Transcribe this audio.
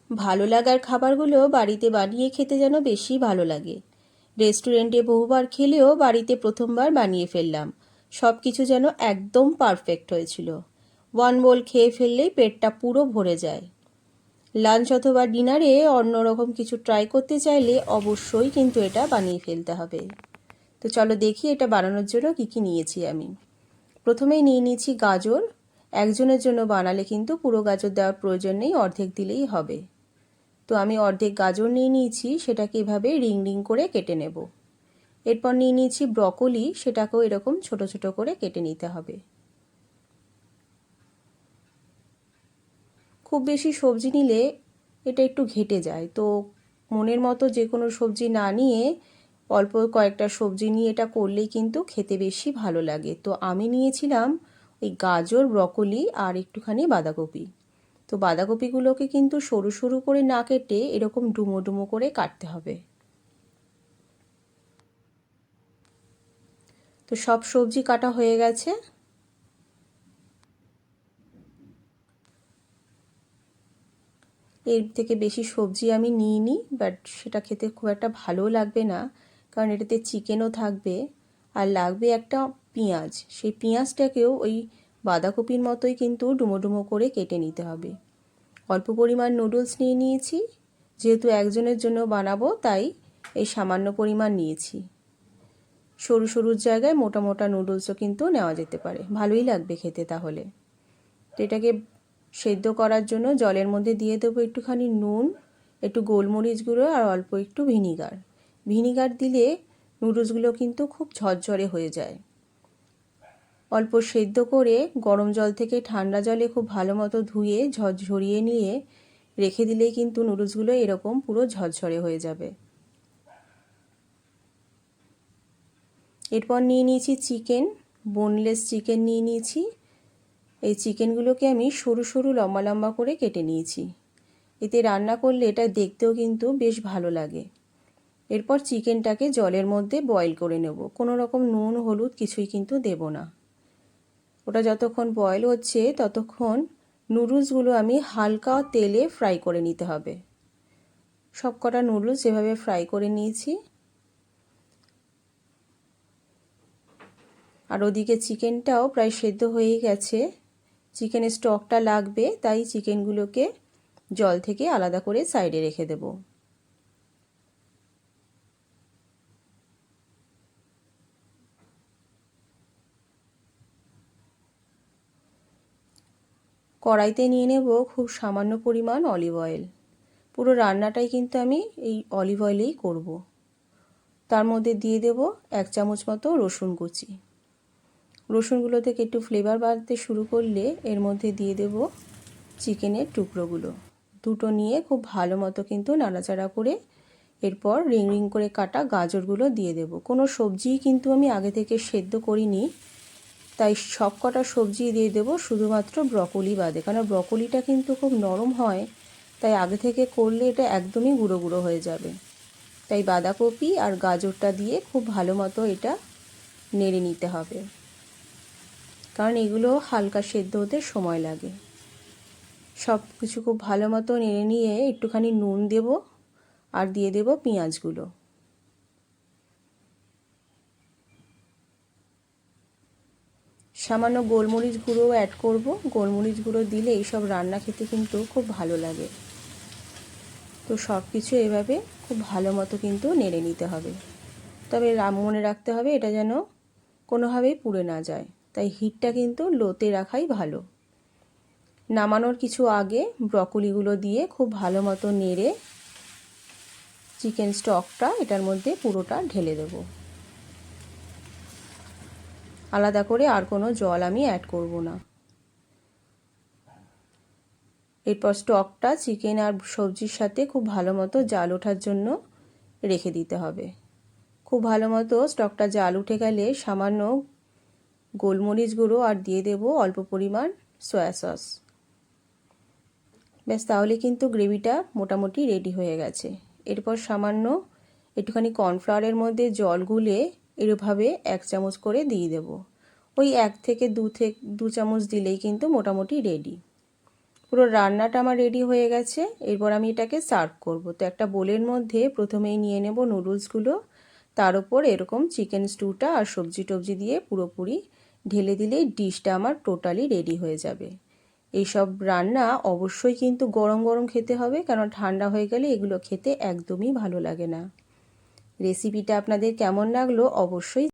ভালো লাগার খাবারগুলো বাড়িতে বানিয়ে খেতে যেন বেশি ভালো লাগে। রেস্টুরেন্টে বহুবার খেলেও বাড়িতে প্রথমবার বানিয়ে ফেললাম। সব কিছু যেন একদম পারফেক্ট হয়েছিল। ওয়ান বোল খেয়ে ফেললেই পেটটা পুরো ভরে যায়। লাঞ্চ অথবা ডিনারে অন্যরকম কিছু ট্রাই করতে চাইলে অবশ্যই কিন্তু এটা বানিয়ে ফেলতে হবে। তো চলো দেখি এটা বানানোর জন্য কী কী নিয়েছি আমি। প্রথমেই নিয়ে নিয়েছি গাজর। একজনের জন্য বানালে কিন্তু পুরো গাজর দেওয়ার প্রয়োজন নেই, অর্ধেক দিলেই হবে। তো আমি অর্ধেক গাজর নিয়ে নিয়েছি, সেটাকে এভাবে রিং রিং করে কেটে নেব। এরপর নিয়ে নিয়েছি ব্রকলি, সেটাকেও এরকম ছোট ছোট করে কেটে নিতে হবে। খুব বেশি সবজি নিলে এটা একটু ঘেটে যায়, তো মনের মতো যে কোনো সবজি না নিয়ে অল্প কয়েকটা সবজি নিয়ে এটা করলেই কিন্তু খেতে বেশি ভালো লাগে। তো আমি নিয়েছিলাম ওই গাজর, ব্রকলি আর একটুখানি বাঁধাকপি। তো বাঁধাকপিগুলোকে কিন্তু সরু সরু করে না কেটে এরকম ডুমো ডুমো করে কাটতে হবে। তো সব সবজি কাটা হয়ে গেছে। এর থেকে বেশি সবজি আমি নিইনি, বাট সেটা খেতে খুব একটা ভালোও লাগবে না, কারণ এটাতে চিকেনও থাকবে আর লাগবে একটা পেঁয়াজ। সেই পেঁয়াজটাকেও ওই বাঁধাকপির মতোই কিন্তু ডুমো ডুমো করে কেটে নিতে হবে। অল্প পরিমাণ নুডলস নিয়ে নিয়েছি, যেহেতু একজনের জন্য বানাবো তাই এই সামান্য পরিমাণ নিয়েছি। সরু সরুর জায়গায় মোটা মোটা নুডলসও কিন্তু নেওয়া যেতে পারে, ভালোই লাগবে খেতে তাহলে। তো এটাকে সেদ্ধ করার জন্য জলের মধ্যে দিয়ে দেবো একটুখানি নুন, একটু গোলমরিচ গুঁড়ো আর অল্প একটু ভিনিগার। ভিনিগার দিলে নুডলসগুলো কিন্তু খুব ঝরঝরে হয়ে যায়। অল্প সেদ্ধ করে গরম জল থেকে ঠান্ডা জলে খুব ভালো মতো ধুয়ে ঝরিয়ে নিয়ে রেখে দিলেই কিন্তু নুডলসগুলো এরকম পুরো ঝরঝরে হয়ে যাবে। এরপর নিয়ে নিয়েছি চিকেন, বোনলেস চিকেন নিয়ে নিয়েছি। এই চিকেনগুলোকে আমি সরু সরু লম্বা লম্বা করে কেটে নিয়েছি। এতে রান্না করলে এটা দেখতেও কিন্তু বেশ ভালো লাগে। এরপর চিকেনটাকে জলের মধ্যে বয়েল করে নেব, কোনো রকম নুন হলুদ কিছুই কিন্তু দেব না। ওটা যতক্ষণ বয়েল হচ্ছে ততক্ষণ নুডলসগুলো আমি হালকা তেলে ফ্রাই করে নিতে হবে। সব কটা নুডলস এভাবে ফ্রাই করে নিয়েছি। আর ওদিকে চিকেনটাও প্রায় সেদ্ধ হয়ে গেছে। চিকেনের স্টকটা লাগবে, তাই চিকেনগুলোকে জল থেকে আলাদা করে সাইডে রেখে দেব। কড়াইতে নিয়ে নেব খুব সামান্য পরিমাণ অলিভ অয়েল। পুরো রান্নাটাই কিন্তু আমি এই অলিভ অয়েলেই করব। তার মধ্যে দিয়ে দেব 1 চামচ মতো রসুন কুচি। রসুনগুলো থেকে একটু ফ্লেভার বাড়তে শুরু করলে এর মধ্যে দিয়ে দেব চিকেনের টুকরোগুলো। দুটো নিয়ে খুব ভালো মতো কিন্তু নাড়াচাড়া করে এরপর রিং রিং করে কাটা গাজরগুলো দিয়ে দেব। কোনো সবজিই কিন্তু আমি আগে থেকে সেদ্ধ করিনি, তাই সব কটা সবজি দিয়ে দেবো শুধুমাত্র ব্রকলি বাদে, কারণ ব্রকলিটা কিন্তু খুব নরম হয়, তাই আগে থেকে করলে এটা একদমই গুঁড়ো গুঁড়ো হয়ে যাবে। তাই বাঁধাকপি আর গাজরটা দিয়ে খুব ভালো মতো এটা নেড়ে নিতে হবে, কারণ এগুলো হালকা সেদ্ধ হতে সময় লাগে। সব কিছু খুব ভালো মতো নেড়ে নিয়ে একটুখানি নুন দেব আর দিয়ে দেব পেঁয়াজগুলো। সামান্য গোলমরিচ গুঁড়ো অ্যাড করব। গোলমরিচ গুঁড়ো দিলে এইসব রান্না খেতে কিন্তু খুব ভালো লাগে। তো সব কিছু এভাবে খুব ভালো মতো কিন্তু নেড়ে নিতে হবে। তবে মনে রাখতে হবে এটা যেন কোনোভাবেই পুড়ে না যায়, তাই হিটটা কিন্তু লোতে রাখাই ভালো। নামানোর কিছু আগে ব্রকলিগুলো দিয়ে খুব ভালো মতো নেড়ে চিকেন স্টকটা এটার মধ্যে পুরোটা ঢেলে দেব। আলাদা করে আর কোনো জল আমি অ্যাড করব না। এরপর স্টকটা চিকেন আর সবজির সাথে খুব ভালো মতো জাল ওঠার জন্য রেখে দিতে হবে। খুব ভালো মতো স্টকটা জাল উঠে গেলে সামান্য গোলমরিচ গুঁড়ো আর দিয়ে দেব অল্প পরিমাণ সয়া সস। ব্যাস, তাহলে কিন্তু গ্রেভিটা মোটামুটি রেডি হয়ে গেছে। এরপর সামান্য একটুখানি কর্নফ্লাওয়ারের মধ্যে জল গুলে এরভাবে 1 চামচ করে দিয়ে দেব। ওই 1 থেকে 2 চামচ দিলেই কিন্তু মোটামুটি রেডি। পুরো রান্নাটা আমার রেডি হয়ে গেছে। এরপর আমি এটাকে সার্ভ করব। তো একটা বোলের মধ্যে প্রথমেই নিয়ে নেব নুডলসগুলো, তার উপর এরকম চিকেন স্টুটা আর সবজি টবজি দিয়ে পুরোপুরি ঢেলে দিলেই ডিশটা আমার টোটালি রেডি হয়ে যাবে। এইসব রান্না অবশ্যই কিন্তু গরম গরম খেতে হবে, কারণ ঠান্ডা হয়ে গেলে এগুলো খেতে একদমই ভালো লাগে না। রেসিপিটা আপনাদের কেমন লাগলো অবশ্যই